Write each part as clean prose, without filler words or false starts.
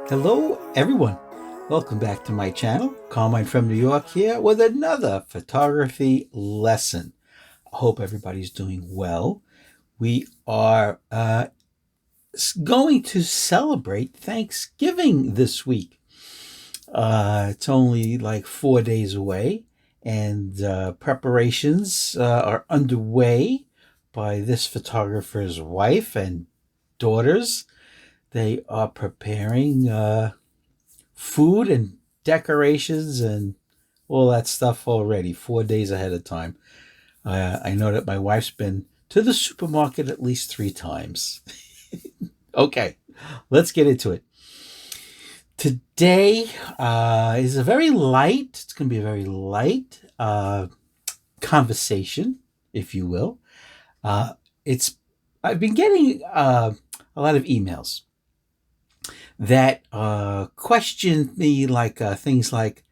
Hello everyone, welcome back to my channel. Carmine from New York here with another photography lesson. I hope everybody's doing well. We are going to celebrate Thanksgiving this week. It's only like 4 days away, and preparations are underway by this photographer's wife and daughters. They are preparing food and decorations and all that stuff already 4 days ahead of time. I know that my wife's been to the supermarket at least 3 times. Okay, let's get into it. Today is a very light, it's going to be a very light conversation, if you will. I've been getting a lot of emails that question me, like things like,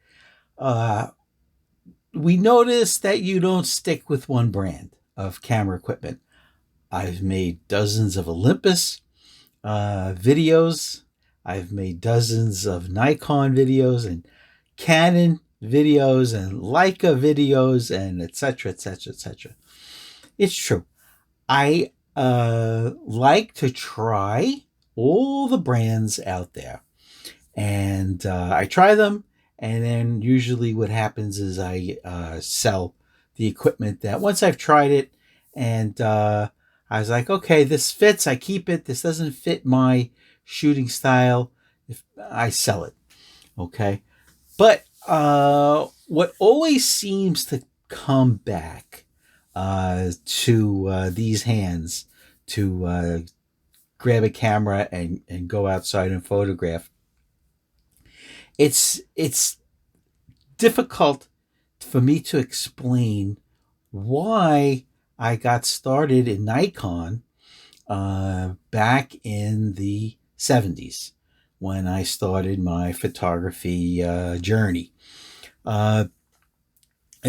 we noticed that you don't stick with one brand of camera equipment. I've made dozens of Olympus videos. I've made dozens of Nikon videos and Canon videos and Leica videos and etc., etc., etc. It's true. I like to try all the brands out there, and I try them, and then usually what happens is I sell the equipment that once I've tried it, and I was like, okay, this fits, I keep it. This doesn't fit my shooting style, if I sell it. Okay, but what always seems to come back to these hands to grab a camera and go outside and photograph. It's difficult for me to explain why I got started in Nikon back in the 70s when I started my photography journey. I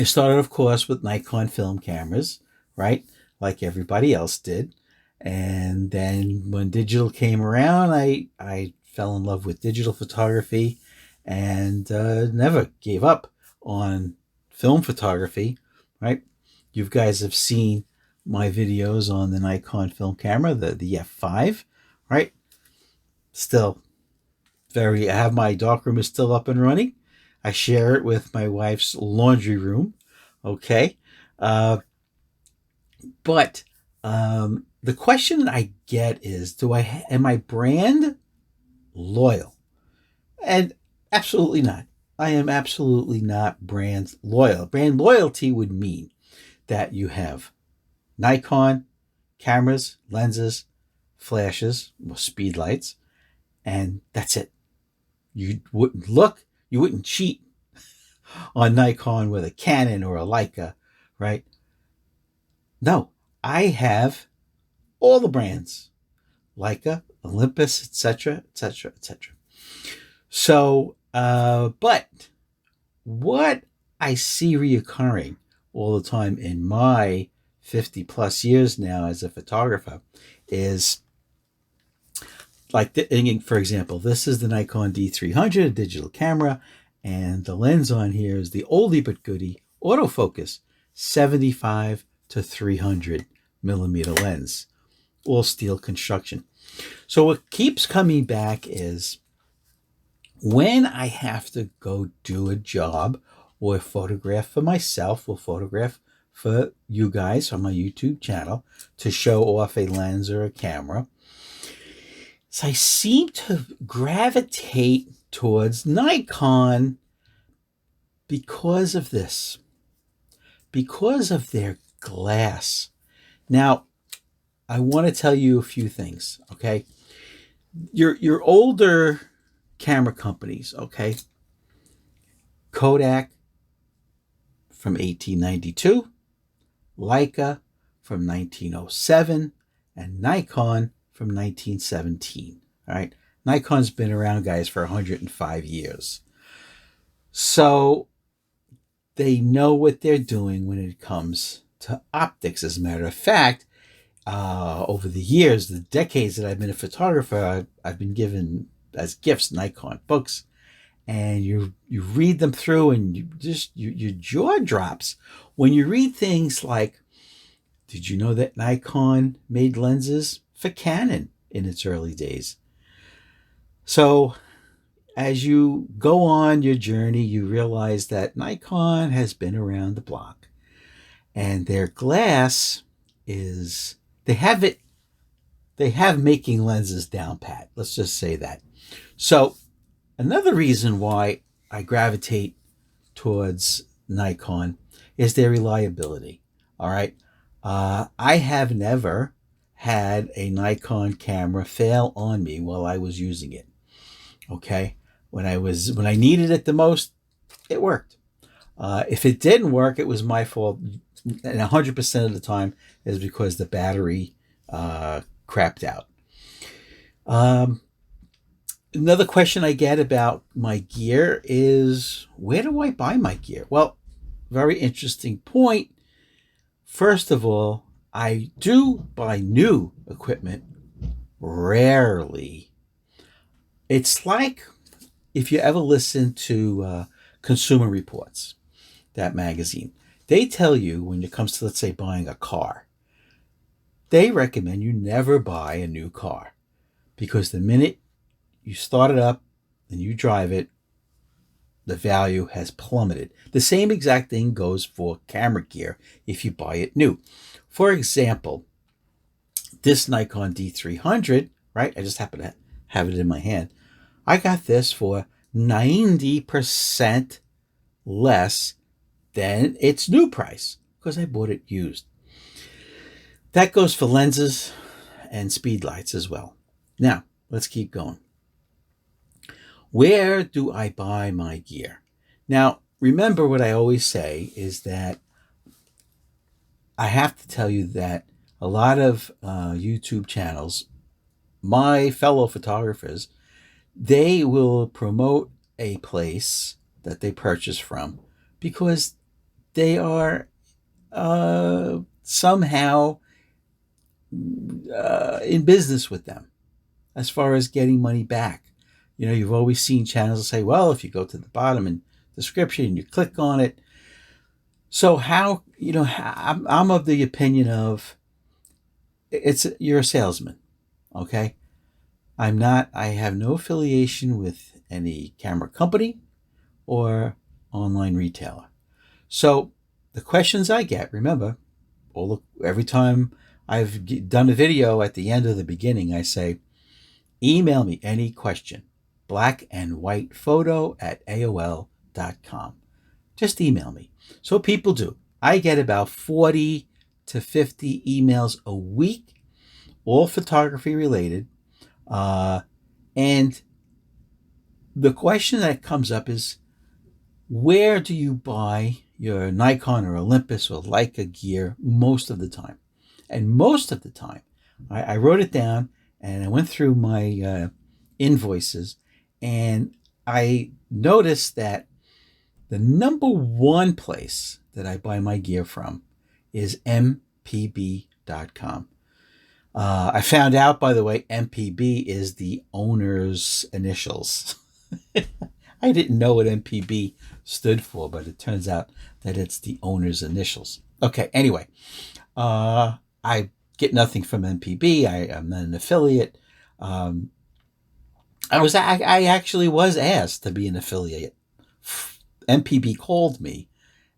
started, of course, with Nikon film cameras, right? Like everybody else did. And then when digital came around, I fell in love with digital photography and never gave up on film photography, right? You guys have seen my videos on the Nikon film camera, the F5, right? Still I have my darkroom is still up and running. I share it with my wife's laundry room, okay? But the question I get is, am I brand loyal? And absolutely not. I am absolutely not brand loyal. Brand loyalty would mean that you have Nikon cameras, lenses, flashes, speed lights, and that's it. You wouldn't cheat on Nikon with a Canon or a Leica, right? No, I have all the brands, Leica, Olympus, etc., etc., etc. So, but what I see reoccurring all the time in my 50 plus years now as a photographer is, like, for example, this is the Nikon D300, a digital camera, and the lens on here is the oldie but goodie autofocus 75 to 300 millimeter lens, all steel construction. So what keeps coming back is when I have to go do a job or photograph for myself or photograph for you guys on my YouTube channel to show off a lens or a camera. So I seem to gravitate towards Nikon because of this, because of their glass. Now, I want to tell you a few things, okay? Your older camera companies, okay? Kodak from 1892, Leica from 1907, and Nikon from 1917. All right, Nikon's been around, guys, for 105 years. So they know what they're doing when it comes to optics. As a matter of fact, over the years, the decades that I've been a photographer, I've been given as gifts, Nikon books, and you read them through, and your jaw drops when you read things like, did you know that Nikon made lenses for Canon in its early days? So as you go on your journey, you realize that Nikon has been around the block, and their glass is, they have making lenses down pat. Let's just say that. So another reason why I gravitate towards Nikon is their reliability. All right. I have never had a Nikon camera fail on me while I was using it. Okay. When I needed it the most, it worked. If it didn't work, it was my fault. And 100% of the time is because the battery crapped out. Another question I get about my gear is, where do I buy my gear? Well, very interesting point. First of all, I do buy new equipment rarely. It's like if you ever listen to Consumer Reports, that magazine, they tell you when it comes to, let's say, buying a car, they recommend you never buy a new car, because the minute you start it up and you drive it, the value has plummeted. The same exact thing goes for camera gear if you buy it new. For example, this Nikon D300, right? I just happen to have it in my hand. I got this for 90% less than its new price because I bought it used. That goes for lenses and speed lights as well. Now, let's keep going. Where do I buy my gear? Now, remember what I always say is that I have to tell you that a lot of YouTube channels, my fellow photographers, they will promote a place that they purchase from because they are somehow in business with them as far as getting money back. You know, you've always seen channels that say, well, if you go to the bottom in description and you click on it. So how, you know, I'm of the opinion of you're a salesman. Okay. I have no affiliation with any camera company or online retailer. So the questions I get, remember, every time I've done a video, at the end or the beginning, I say, email me any question, blackandwhitephoto@aol.com. Just email me. So people do. I get about 40 to 50 emails a week, all photography related. And the question that comes up is, where do you buy your Nikon or Olympus or Leica gear most of the time? And most of the time, I wrote it down and I went through my invoices, and I noticed that the number one place that I buy my gear from is mpb.com. I found out, by the way, MPB is the owner's initials. I didn't know what MPB stood for, but it turns out that it's the owner's initials. Okay, anyway, I get nothing from MPB. I'm not an affiliate. I actually was asked to be an affiliate. MPB called me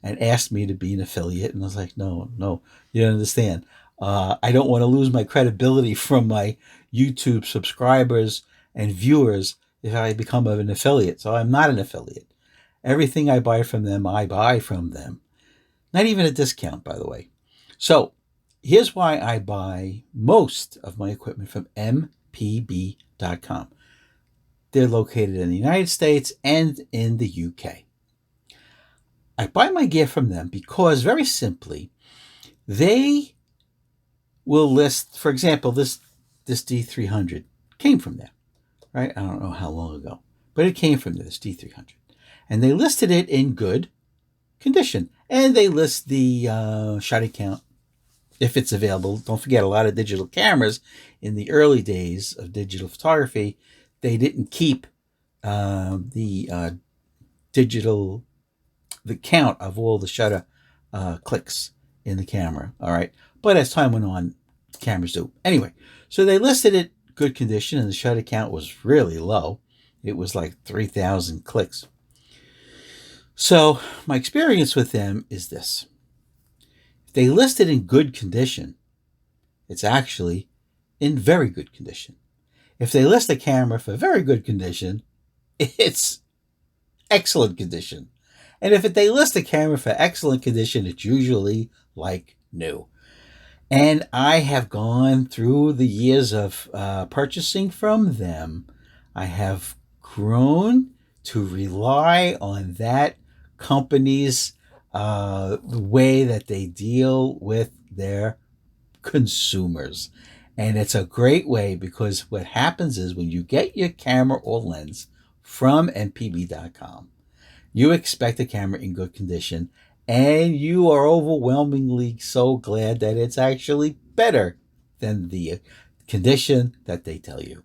and asked me to be an affiliate, and I was like, no, you don't understand. I don't want to lose my credibility from my YouTube subscribers and viewers if I become an affiliate. So I'm not an affiliate. Everything I buy from them, I buy from them. Not even a discount, by the way. So here's why I buy most of my equipment from mpb.com. They're located in the United States and in the UK. I buy my gear from them because, very simply, they will list, for example, this D300 came from there, right? I don't know how long ago, but it came from this D300. And they listed it in good condition. And they list the shutter count if it's available. Don't forget, a lot of digital cameras in the early days of digital photography they didn't keep the count of all the shutter clicks in the camera. All right. But as time went on, cameras do. Anyway, so they listed it good condition and the shutter count was really low. It was like 3,000 clicks. So my experience with them is this. If they list it in good condition, it's actually in very good condition. If they list a camera for very good condition, it's excellent condition. And if they list a camera for excellent condition, it's usually like new. And I have gone through the years of purchasing from them. I have grown to rely on that company's the way that they deal with their consumers. And it's a great way, because what happens is when you get your camera or lens from NPB.com, you expect a camera in good condition, and you are overwhelmingly so glad that it's actually better than the condition that they tell you.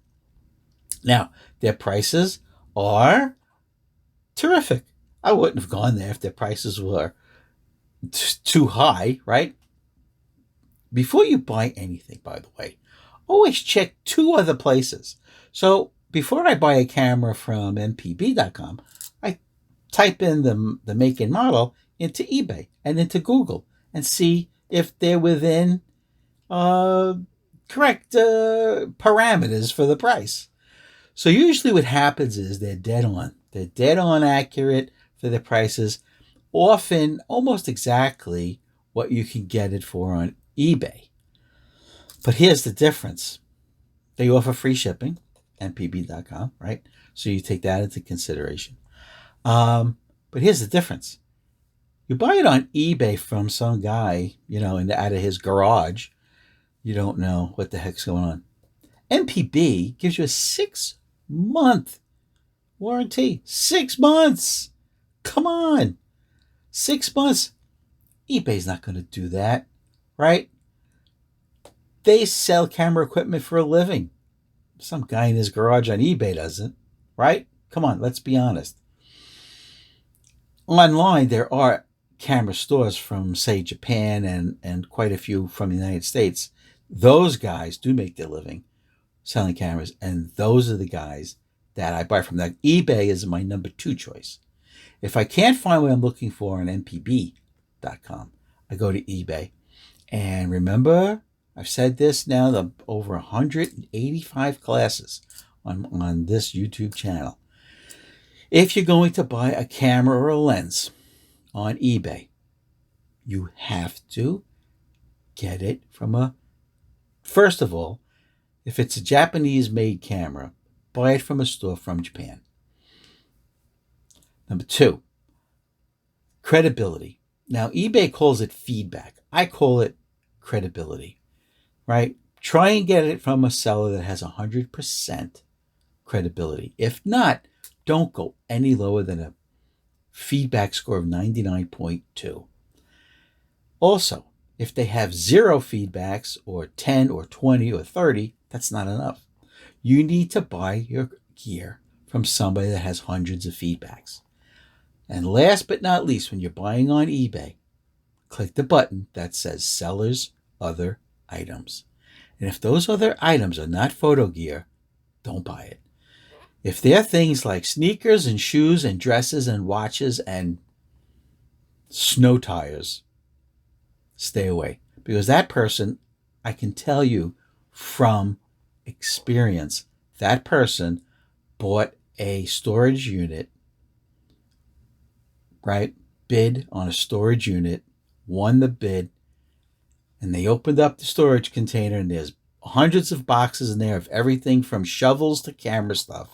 Now, their prices are terrific. I wouldn't have gone there if their prices were too high, right? Before you buy anything, by the way, always check two other places. So before I buy a camera from NPB.com, I type in the make and model into eBay and into Google and see if they're within correct parameters for the price. So usually what happens is they're dead on. They're dead on accurate for the prices, often almost exactly what you can get it for on eBay. But here's the difference. They offer free shipping, NPB.com, right? So you take that into consideration. But here's the difference. You buy it on eBay from some guy, out of his garage. You don't know what the heck's going on. NPB gives you a 6-month warranty. 6 months. Come on. 6 months. eBay's not going to do that, right? They sell camera equipment for a living. Some guy in his garage on eBay doesn't, right? Come on, let's be honest. Online, there are camera stores from, say, Japan and quite a few from the United States. Those guys do make their living selling cameras, and those are the guys that I buy from. That eBay is my number 2 choice. If I can't find what I'm looking for on NPB.com, I go to eBay. And remember, I've said this now, over 185 classes on this YouTube channel. If you're going to buy a camera or a lens on eBay, you have to get it from first of all, if it's a Japanese-made camera, buy it from a store from Japan. Number 2, credibility. Now, eBay calls it feedback. I call it credibility, right? Try and get it from a seller that has 100% credibility. If not, don't go any lower than a feedback score of 99.2. Also, if they have 0 feedbacks or 10 or 20 or 30, that's not enough. You need to buy your gear from somebody that has hundreds of feedbacks. And last but not least, when you're buying on eBay, click the button that says Seller's Other Items. And if those other items are not photo gear, don't buy it. If they're things like sneakers and shoes and dresses and watches and snow tires, stay away. Because that person, I can tell you from experience, that person bought a storage unit, right? Bid on a storage unit, won the bid, and they opened up the storage container, and there's hundreds of boxes in there of everything from shovels to camera stuff.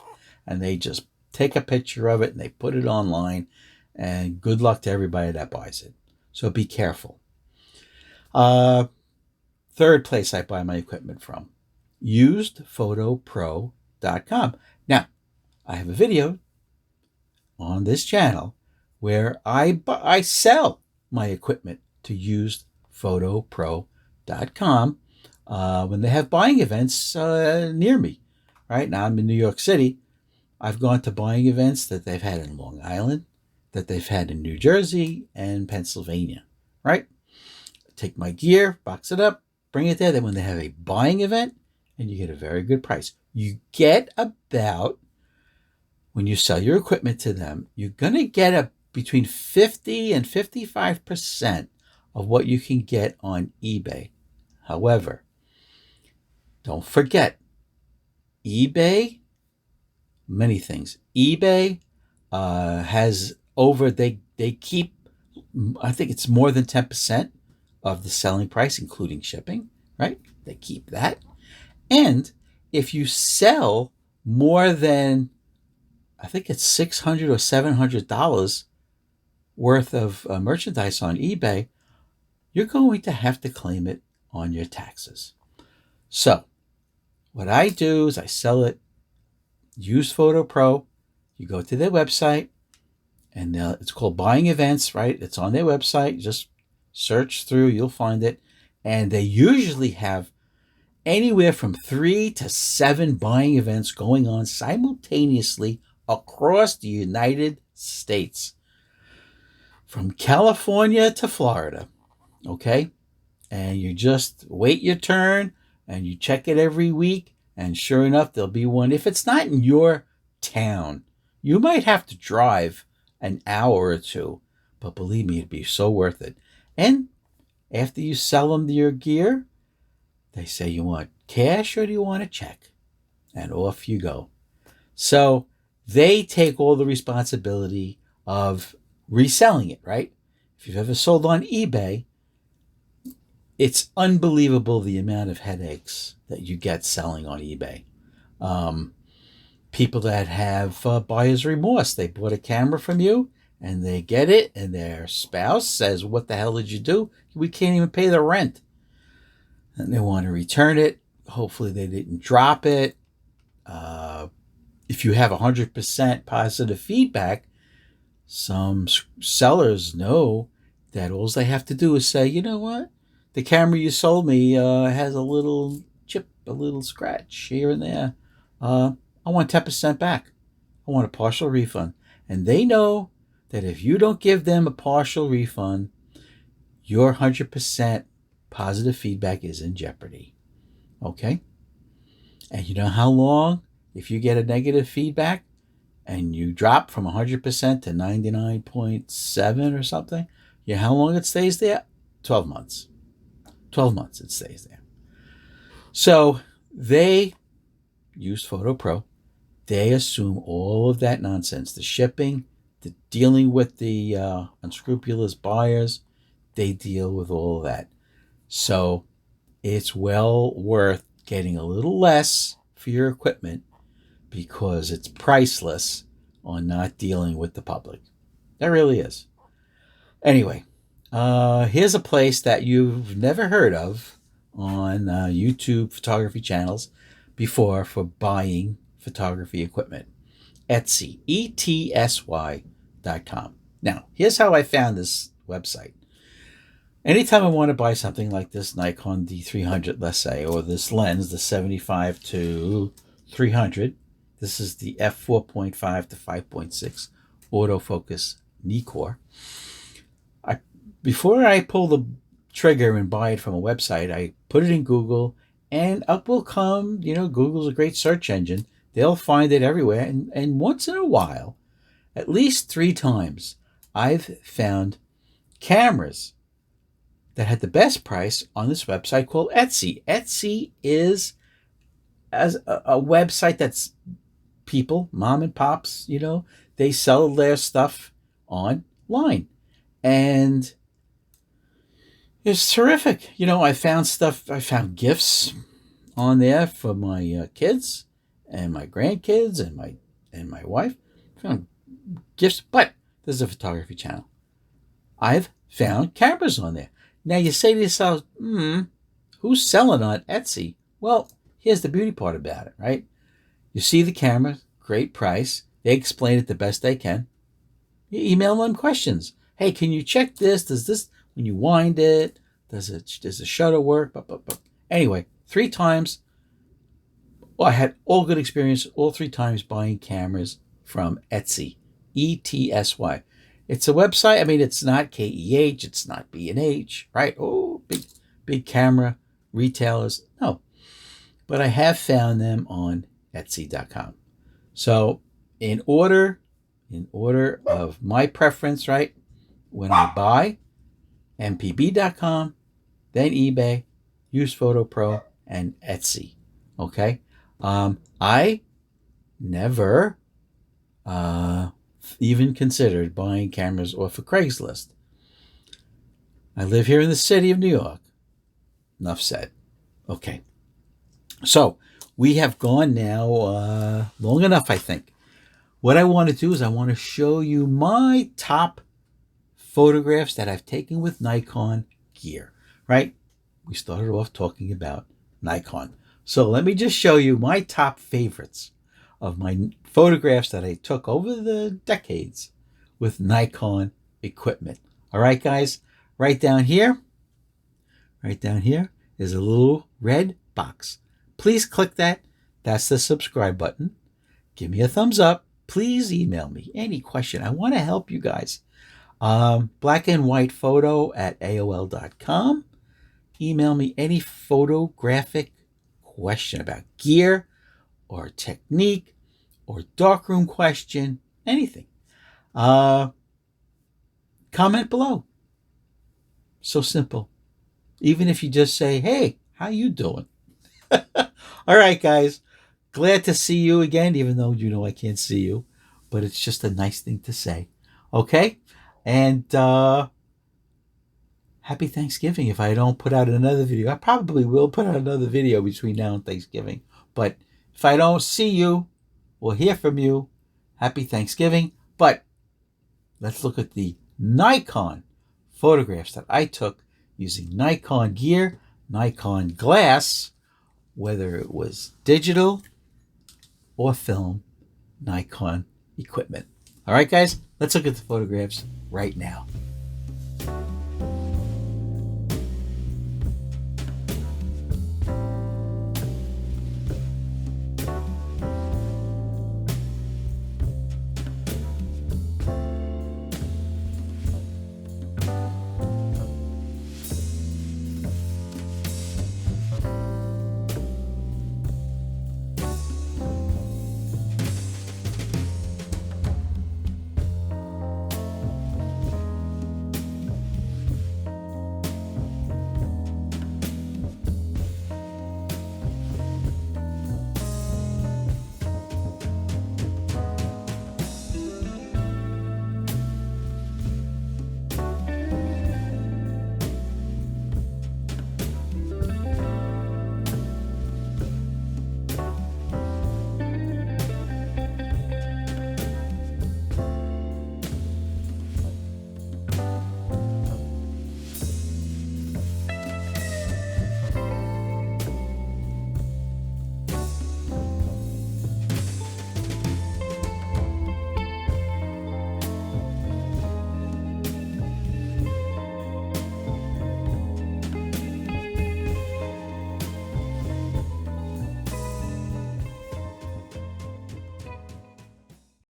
And they just take a picture of it and they put it online, and good luck to everybody that buys it. So be careful. Third place I buy my equipment from, usedphotopro.com. Now, I have a video on this channel where I sell my equipment to usedphotopro.com when they have buying events near me. right? Now I'm in New York City. I've gone to buying events that they've had in Long Island, that they've had in New Jersey and Pennsylvania, right? Take my gear, box it up, bring it there. Then when they have a buying event, and you get a very good price. You get about, when you sell your equipment to them, you're going to get between 50 and 55% of what you can get on eBay. However, don't forget, eBay, many things. eBay has they keep, I think it's more than 10% of the selling price, including shipping, right? They keep that. And if you sell more than, I think it's $600 or $700 worth of merchandise on eBay, you're going to have to claim it on your taxes. So what I do is I sell it, use Photo Pro. You go to their website, and it's called Buying Events, right? It's on their website. Just search through, you'll find it. And they usually have anywhere from 3 to 7 buying events going on simultaneously across the United States, from California to Florida, okay? And you just wait your turn, and you check it every week, and sure enough, there'll be one. If it's not in your town, you might have to drive an hour or two, but believe me, it'd be so worth it. And after you sell them your gear, they say, you want cash or do you want a check? And off you go. So they take all the responsibility of reselling it, right? If you've ever sold on eBay, it's unbelievable the amount of headaches that you get selling on eBay. People that have buyer's remorse, they bought a camera from you and they get it, and their spouse says, what the hell did you do? We can't even pay the rent. And they want to return it. Hopefully they didn't drop it. If you have 100% positive feedback, some sellers know that all they have to do is say, you know what? The camera you sold me has a little chip, a little scratch here and there. I want 10% back. I want a partial refund. And they know that if you don't give them a partial refund, your 100% positive feedback is in jeopardy. Okay? And you know how long, if you get a negative feedback and you drop from 100% to 99.7 or something, you know how long it stays there? 12 months. 12 months it stays there. So they use Photo Pro. They assume all of that nonsense, the shipping, the dealing with the unscrupulous buyers. They deal with all of that. So it's well worth getting a little less for your equipment because it's priceless on not dealing with the public. That really is. Anyway, here's a place that you've never heard of on YouTube photography channels before for buying photography equipment. Etsy, ETSY.com. Now, here's how I found this website. Anytime I want to buy something like this Nikon D300, let's say, or this lens, the 75 to 300, this is the f4.5 to 5.6 autofocus Nikon. Before I pull the trigger and buy it from a website, I put it in Google, and up will come, Google's a great search engine. They'll find it everywhere. And once in a while, at least 3 times, I've found cameras that had the best price on this website called Etsy. Etsy is as a website that's people, mom and pops, they sell their stuff online. And it's terrific. I found gifts on there for my kids and my grandkids and my wife. I found gifts, but there's a photography channel. I've found cameras on there. Now you say to yourself, who's selling on Etsy? Well, here's the beauty part about it, right? You see the camera, great price. They explain it the best they can. You email them questions. Hey, can you check this? Does this, when you wind it, does the shutter work? Anyway, 3 times, Well, I had all good experience all 3 times buying cameras from Etsy, ETSY. It's a website. I mean, it's not KEH, it's not B&H, right? Oh, big camera retailers. No, but I have found them on Etsy.com. So, in order of my preference, right? When I buy, MPB.com, then eBay, Use Photo Pro, and Etsy. Okay, I never even considered buying cameras off of Craigslist. I live here in the city of New York. Enough said. Okay, so we have gone now long enough, I think. What I want to do is I want to show you my top photographs that I've taken with Nikon gear, right? We started off talking about Nikon. So let me just show you my top favorites of my photographs that I took over the decades with Nikon equipment. All right, guys, right down here is a little red box. Please click that. That's the subscribe button. Give me a thumbs up. Please email me any question. I want to help you guys. Black and white photo at AOL.com. Email me any photographic question about gear or technique or darkroom question, anything. Comment below. So simple. Even if you just say, hey, how you doing? All right, guys. Glad to see you again, even though you know I can't see you. But it's just a nice thing to say. Okay? And happy Thanksgiving. If I don't put out another video, I probably will put out another video between now and Thanksgiving. But if I don't see you or hear from you, happy Thanksgiving. But let's look at the Nikon photographs that I took using Nikon gear, Nikon glass, whether it was digital or film, Nikon equipment. All right, guys, let's look at the photographs right now.